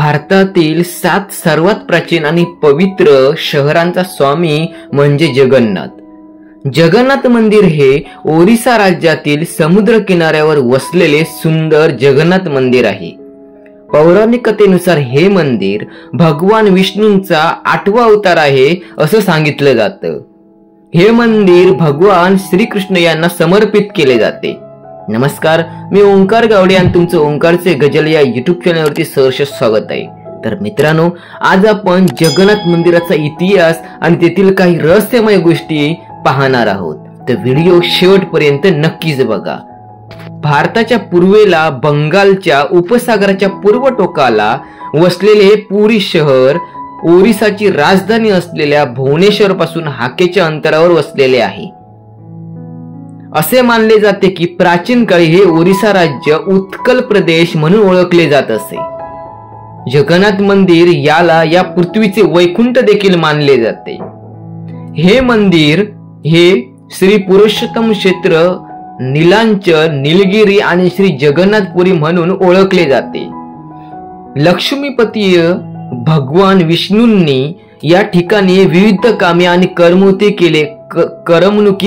भारतातील 7 सर्वात प्राचीन आणि पवित्र शहरांचा स्वामी म्हणजे जगन्नाथ। जगन्नाथ मंदिर हे ओरिसा राज्यातील समुद्र किनाऱ्यावर वसलेले सुंदर जगन्नाथ मंदिर आहे। पौराणिक कथेनुसार हे मंदिर भगवान विष्णूंचा 8वा अवतार आहे असं सांगितलं जातं। हे मंदिर भगवान श्रीकृष्ण यांना समर्पित केले जाते। नमस्कार, मी ओंकार गावडे आणि तुमचं ओंकारचे गजल या युट्यूब चॅनलवरती सहर्ष स्वागत आहे। तर मित्रांनो, आज आपण जगन्नाथ मंदिराचा इतिहास आणि तेथील काही रहस्यमय गोष्टी पाहणार आहोत। तर व्हिडिओ शेवटपर्यंत नक्कीच बघा। भारताच्या पूर्वेला बंगालच्या उपसागराच्या पूर्व टोकाला वसलेले हे पुरी शहर ओरिसाची राजधानी असलेल्या भुवनेश्वर पासून हाकेच्या अंतरावर वसलेले आहे। असे मानले जाते की प्राचीन काळी हे ओरिसा राज्य उत्कल प्रदेश म्हणून ओळखले जात असे। जगन्नाथ मंदिर याला या पृथ्वीचे वैकुंठ देखील मानले जाते। हे मंदिर हे श्री पुरुषोत्तम क्षेत्र, नीलांचल, नीलगिरी आणि श्री जगन्नाथपुरी म्हणून ओळखले जाते। लक्ष्मीपती भगवान विष्णूंनी या ठिकाणी विविध कामे आणि करमणुकी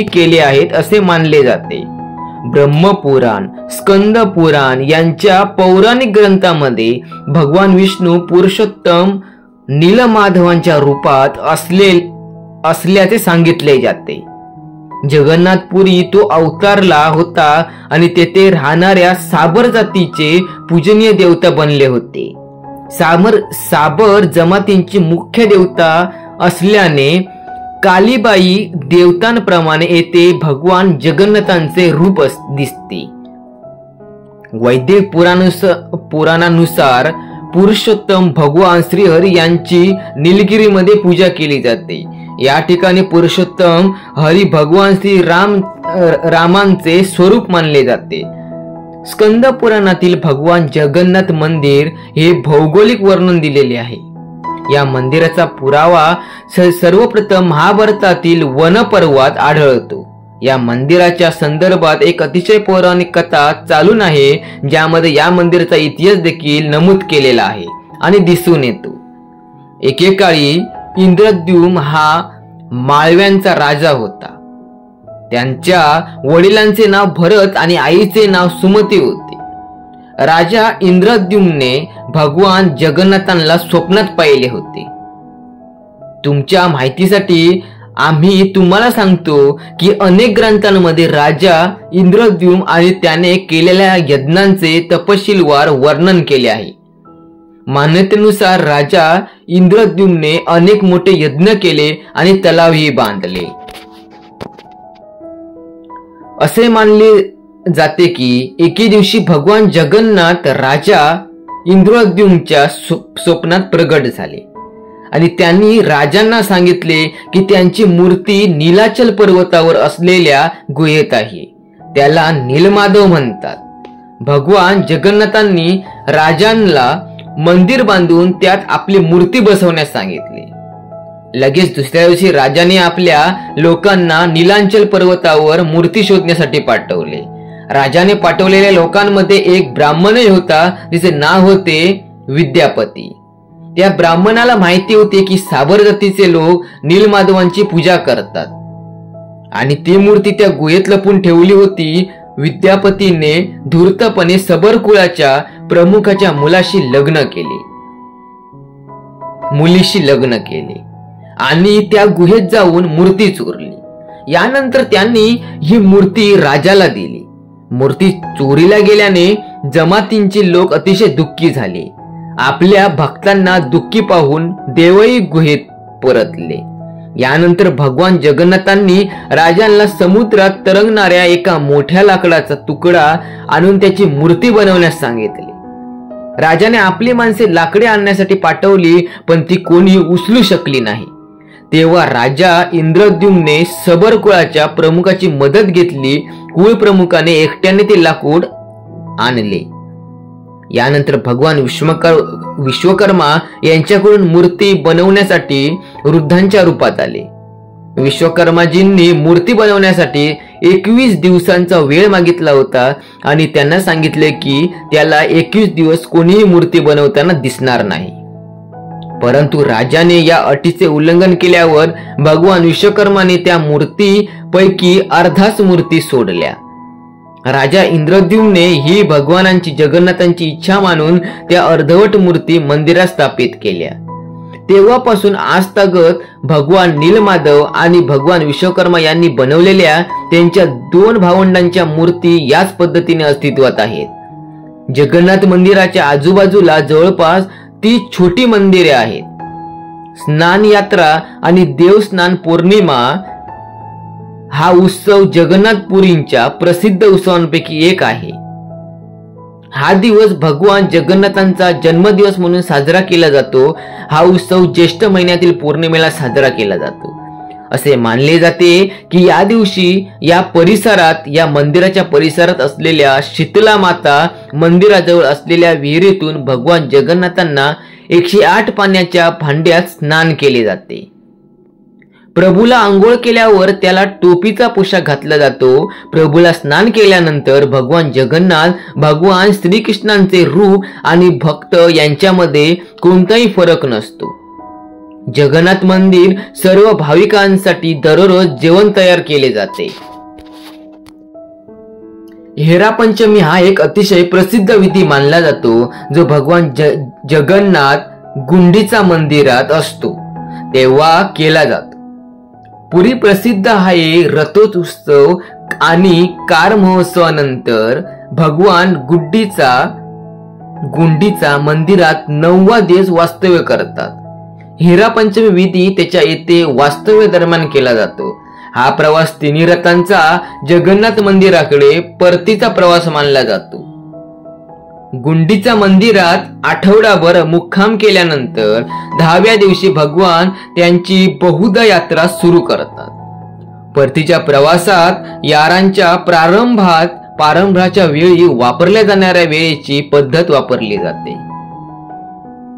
केले आहेत असे मानले जाते। ब्रह्मपुराण, स्कंद पुराण यांच्या पौराणिक ग्रंथामध्ये भगवान विष्णू पुरुषोत्तम नीलमाधवांच्या रूपात असल्याचे सांगितले जाते। जगन्नाथपुरी तो अवतारला होता आणि तेथे राहणाऱ्या साबर जातीचे पूजनीय देवता बनले होते। साबर जमातींची मुख्य देवता असल्याने कालीबाई देवतांप्रमाणे येथे भगवान जगन्नाथांचे रूप दिसते। वैदिक पुराणानुसार पुरुषोत्तम भगवान श्रीहरी यांची नीलगिरीमध्ये पूजा केली जाते। या ठिकाणी पुरुषोत्तम हरी भगवान श्री रामांचे स्वरूप मानले जाते। स्कंद पुराणातील भगवान जगन्नाथ मंदिर हे भौगोलिक वर्णन दिलेले आहे। या मंदिराचा पुरावा सर्वप्रथम महाभारतातील वनपर्वात आढळतो। या मंदिराच्या संदर्भात एक अतिशय पौराणिक कथा चालून आहे, ज्यामध्ये या मंदिराचा इतिहास देखील नमूद केलेला आहे आणि दिसून येतो। एकेकाळी इंद्रद्युम्न हा माळव्यांचा राजा होता। त्यांच्या वडिलांचे नाव भरत आणि आईचे नाव सुमती होते। राजा इंद्रद्युम्नने भगवान जगन्नाथांना स्वप्नात पाहिले होते। तुमच्या माहितीसाठी आम्ही तुम्हाला सांगतो की अनेक ग्रंथांमध्ये राजा इंद्रद्युम्न आणि त्याने केलेल्या यज्ञांचे तपशीलवार वर्णन केले आहे। मान्यतेनुसार राजा इंद्रद्युम्नने अनेक मोठे यज्ञ केले आणि तलावही बांधले। असे मानले जाते की एके दिवशी भगवान जगन्नाथ राजा इंद्रद्युम्नच्या स्वप्नात प्रगट झाले आणि त्यांनी राजांना सांगितले की त्यांची मूर्ती नीलाचल पर्वतावर असलेल्या गुहेत आहे। त्याला नीलमाधव म्हणतात। भगवान जगन्नाथांनी राजांना मंदिर बांधून त्यात आपली मूर्ती बसवण्यास सांगितले। लगेच दुसऱ्या दिवशी राजाने आपल्या लोकांना नीलांचल पर्वतावर मूर्ती शोधण्यासाठी पाठवले। राजाने पाठवलेल्या लोकांमध्ये एक ब्राह्मणही होता, जिचे नाव होते विद्यापती। त्या ब्राह्मणाला माहिती होते की साबर जातीचे लोक नीलमाधवांची पूजा करतात आणि ती मूर्ती त्या गुहेत लपून ठेवली होती। विद्यापतीने धूर्तपणे सबर कुळाच्या प्रमुखाच्या मुलीशी लग्न केले आणि त्या गुहेत जाऊन मूर्ती चोरली। यानंतर त्यांनी ही मूर्ती राजाला दिली। मूर्ती चोरीला गेल्याने जमातींचे लोक अतिशय दुःखी झाले। आपल्या भक्तांना दुःखी पाहून देवही गुहेत परतले। यानंतर भगवान जगन्नाथांनी राजांना समुद्रात तरंगणाऱ्या एका मोठ्या लाकडाचा तुकडा आणून त्याची मूर्ती बनवण्यास सांगितले। राजाने आपली माणसे लाकडे आणण्यासाठी पाठवली, पण ती कोणी उचलू शकली नाही। तेव्हा राजा इंद्रद्युम्नने सबर कुळाच्या प्रमुखाची मदत घेतली। कुळ प्रमुखाने एकट्याने ते लाकूड आणले। यानंतर भगवान विश्वकर्मा यांच्याकडून मूर्ती बनवण्यासाठी वृद्धांच्या रूपात आले। विश्वकर्माजींनी मूर्ती बनवण्यासाठी 21 दिवसांचा वेळ मागितला होता आणि त्यांना सांगितले की त्याला 21 दिवस कोणीही मूर्ती बनवताना दिसणार नाही. परंतु राजाने या अटीचे उल्लंघन केल्यावर भगवान विश्वकर्माने त्या मूर्तीपैकी अर्धाच मूर्ती सोडल्या. राजा इंद्रद्युम्ने ही भगवानांची जगन्नाथांची इच्छा मानून त्या अर्धवट मूर्ती मंदिरात स्थापित केल्या. तेव्हापासून आजतागत भगवान नीलमाधव आणि भगवान विश्वकर्मा यांनी बनवलेल्या त्यांच्या 2 भावंडांच्या मूर्ती याच पद्धतीने अस्तित्वात आहेत. जगन्नाथ मंदिराच्या आजूबाजूला जवळपास 30 छोटी मंदिरे आहेत. स्नान यात्रा आणि देवस्नान पौर्णिमा हा उत्सव जगन्नाथपुरींच्या प्रसिद्ध उत्सवांपैकी एक आहे. हा दिवस भगवान जगन्नाथांचा जन्मदिवस म्हणून साजरा केला जातो. हा उत्सव ज्येष्ठ महिन्यातील पौर्णिमेला साजरा केला जातो. असे मानले जाते की या दिवशी या मंदिराच्या परिसरात असलेल्या शीतला माता मंदिराजवळ असलेल्या विहिरीतून भगवान जगन्नाथांना 108 पाण्याच्या भांड्यात स्नान केले जाते. प्रभूला आंघोळ केल्यावर त्याला टोपीचा पोशाख घातला जातो. प्रभूला स्नान केल्यानंतर भगवान जगन्नाथ भगवान श्रीकृष्णांचे रूप आणि भक्त यांच्यामध्ये कोणताही फरक नसतो. जगन्नाथ मंदिर सर्व भाविकांसाठी दररोज जेवण तयार केले जाते. हेरा पंचमी हा एक अतिशय प्रसिद्ध विधी मानला जातो जो भगवान जगन्नाथ गुंडीचा मंदिरात असतो तेव्हा केला जातो. पुरी प्रसिद्ध आहे रथोत्सव आणि कार महोत्सवानंतर भगवान गुंडीचा मंदिरात 9वा दिवस वास्तव्य करतात. हेरा पंचमी विधी त्याच्या येथे वास्तव्य दरम्यान केला जातो. हा प्रवास 3 रथांचा जगन्नाथ मंदिराकडे परतीचा प्रवास मानला जातो. गुंडीच्या मंदिरात आठवडाभर मुक्काम केल्यानंतर 10व्या दिवशी भगवान त्यांची बहुधा यात्रा सुरू करतात. परतीच्या प्रवासात यारांच्या प्रारंभाच्या वेळी वापरल्या जाणाऱ्या वेळेची पद्धत वापरली जाते.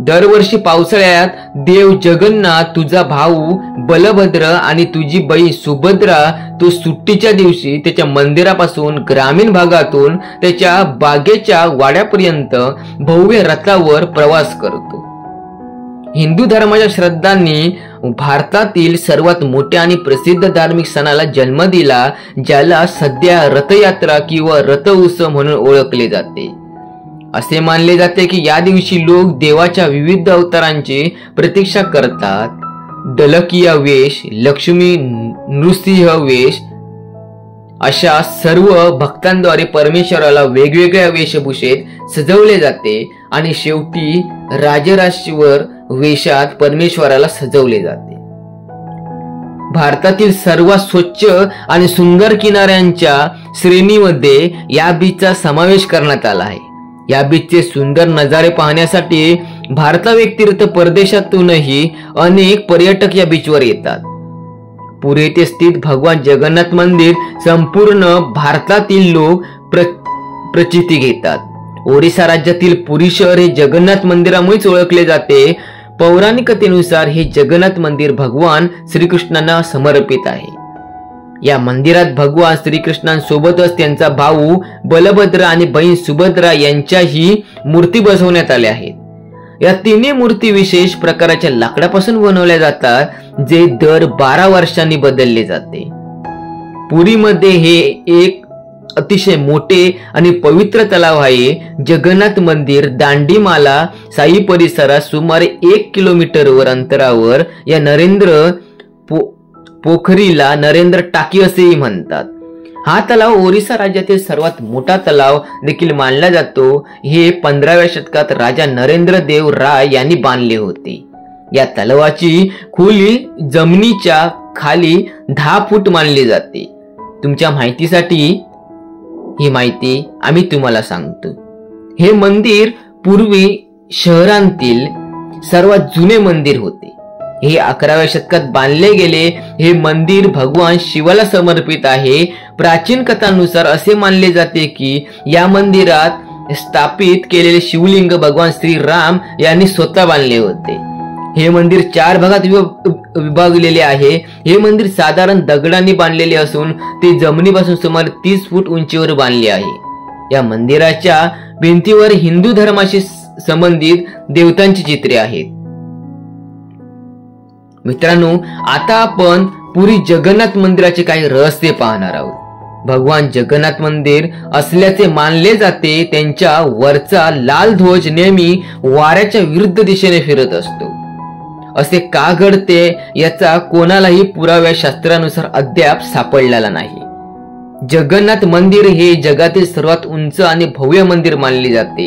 दरवर्षी पावसाळ्यात देव जगन्नाथ, तुझा भाऊ बलभद्र आणि तुझी बहीण सुभद्रा तो सुट्टीच्या दिवशी त्याच्या मंदिरापासून ग्रामीण भागातून त्याच्या बागेच्या वाड्यापर्यंत भव्य रथावर प्रवास करतो. हिंदू धर्माच्या श्रद्धांनी भारतातील सर्वात मोठ्या आणि प्रसिद्ध धार्मिक सणाला जन्म दिला, ज्याला सध्या रथयात्रा किंवा रथ उत्सव म्हणून ओळखले जाते. असे मानले जाते की या दिवशी लोक देवाच्या विविध अवतारांची प्रतीक्षा करतात. डलकिया वेश, लक्ष्मी नृसिंह वेश अशा सर्व भक्तांद्वारे परमेश्वराला वेगवेगळ्या वेशभूषेत सजवले जाते आणि शेवटी राजराजेश्वर वेशात परमेश्वराला सजवले जाते. भारतातील सर्वात स्वच्छ आणि सुंदर किनाऱ्यांच्या श्रेणीमध्ये या बीचचा समावेश करण्यात आला आहे. या बीचचे सुंदर नजारे पाहण्यासाठी भारताव्यतिरिक्त परदेशातूनही अनेक पर्यटक या बीचवर येतात. पुरी येथे स्थित भगवान जगन्नाथ मंदिर संपूर्ण भारतातील लोक प्रचिती घेतात. ओडिसा राज्यातील पुरी शहर हे जगन्नाथ मंदिरामुळेच ओळखले जाते. पौराणिकतेनुसार हे जगन्नाथ मंदिर भगवान श्रीकृष्णांना समर्पित आहे. या मंदिरात भगवान श्रीकृष्णांसोबतच त्यांचा भाऊ बलभद्र आणि बहीण सुभद्रा यांच्याही मूर्ती बसवण्यात आल्या आहेत. या तिन्ही मूर्ती विशेष प्रकारच्या लाकडापासून बनवल्या जातात, जे दर 12 वर्षांनी बदलले जाते. पुरीमध्ये हे एक अतिशय मोठे आणि पवित्र तलाव आहे. जगन्नाथ मंदिर दांडीमाला साई परिसरात सुमारे 1 किलोमीटरवर अंतरावर या नरेंद्र पोखरीला नरेंद्र टाकी असेही म्हणतात. हा तलाव ओरिसा राज्यातील सर्वात मोठा तलाव देखील मानला जातो. हे 15व्या शतकात राजा नरेंद्र देव राय यांनी बांधले होते. या तलावाची खोली जमिनीच्या खाली 10 फूट मानली जाते. तुमच्या माहितीसाठी ही माहिती आम्ही तुम्हाला सांगतो. हे मंदिर पूर्वी शहरांतील सर्वात जुने मंदिर होते. हे 11व्या शतकात बांधले गेले. हे मंदिर भगवान शिवाला समर्पित आहे. प्राचीन कथांनुसार असे मानले जाते की या मंदिरात स्थापित केलेले शिवलिंग भगवान श्रीराम यांनी स्वतः बांधले होते. हे मंदिर 4 भागात विभागलेले आहे. हे मंदिर साधारण दगडांनी बांधलेले असून ते जमिनीपासून सुमारे 30 फूट उंचीवर बांधले आहे. या मंदिराच्या भिंतीवर हिंदू धर्माशी संबंधित देवतांची चित्रे आहेत. मित्रांनो, आता आपण पुरी जगन्नाथ मंदिराचे काही रहस्य पाहणार आहोत. भगवान जगन्नाथ मंदिर असल्याचे मानले जाते. त्यांच्या वरचा लाल ध्वज नेहमी वाऱ्याच्या विरुद्ध दिशेने फिरत असतो. असे का घडते याचा कोणालाही पुराव्या शास्त्रानुसार अद्याप सापडलेला नाही. जगन्नाथ मंदिर हे जगातील सर्वात उंच आणि भव्य मंदिर मानले जाते.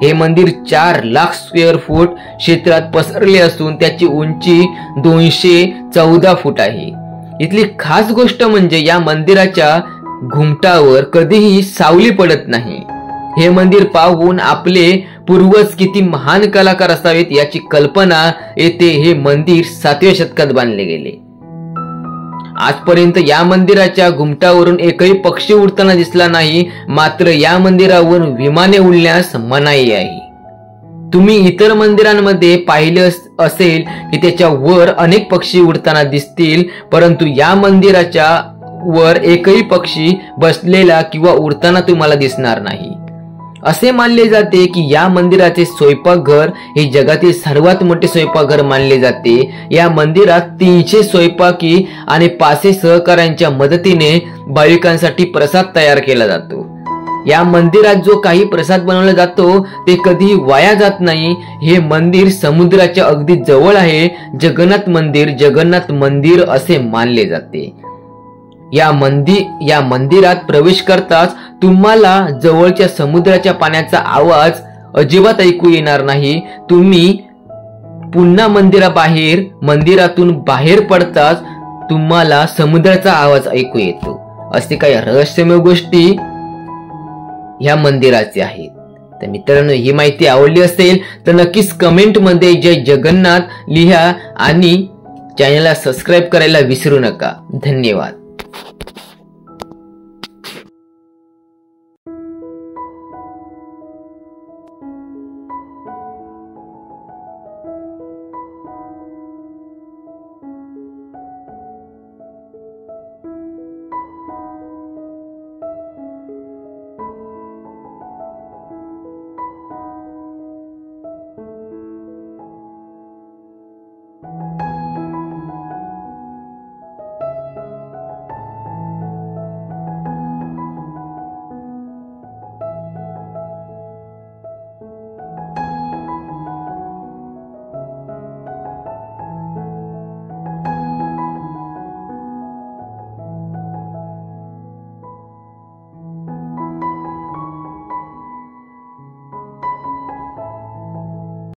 हे मंदिर 4 लाख स्क्वेअर फूट क्षेत्रात पसरले असून त्याची उंची 214 फूट आहे. इथली खास गोष्ट म्हणजे या मंदिराच्या घुमटावर कधीही सावली पडत नाही. हे मंदिर पाहून आपले पूर्वज किती महान कलाकार असावेत याची कल्पना येते. हे मंदिर 7व्या शतकात बांधले गेले. आजपर्यंत या मंदिराच्या घुमटावरून एकही पक्षी उडताना दिसला नाही. मात्र या मंदिरावर विमाने उडण्यास मनाई आहे. तुम्ही इतर मंदिरांमध्ये पाहिले असेल की त्याच्या वर अनेक पक्षी उडताना दिसतील, परंतु या मंदिराच्या वर एकही पक्षी बसलेला किंवा उडताना तुम्हाला दिसणार नाही. असे मानले जाते की या मंदिराचे स्वयंपाकघर हे जगातील सर्वात मोठे स्वयंपाकघर मानले जाते. या मंदिरात 300 स्वयंपाकी आणि 500 सहकाऱ्यांच्या मदतीने भाविकांसाठी प्रसाद तयार केला जातो. या मंदिरात जो काही प्रसाद बनवला जातो ते कधीही वाया जात नाही. हे मंदिर समुद्राच्या अगदी जवळ आहे. जगन्नाथ मंदिर असे मानले जाते. या मंदिरात प्रवेश करताच तुम्हाला जवळच्या समुद्राच्या पाण्याचा आवाज अजिबात ऐकू येणार नाही. तुम्ही पुन्हा मंदिरातून बाहेर पडताच तुम्हाला समुद्राचा आवाज ऐकू येतो. असे काही रहस्यमय गोष्टी ह्या मंदिराचे आहेत. तर मित्रांनो, ही माहिती आवडली असेल तर नक्कीच कमेंट मध्ये जय जगन्नाथ लिहा आणि चॅनलला सबस्क्राईब करायला विसरू नका. धन्यवाद.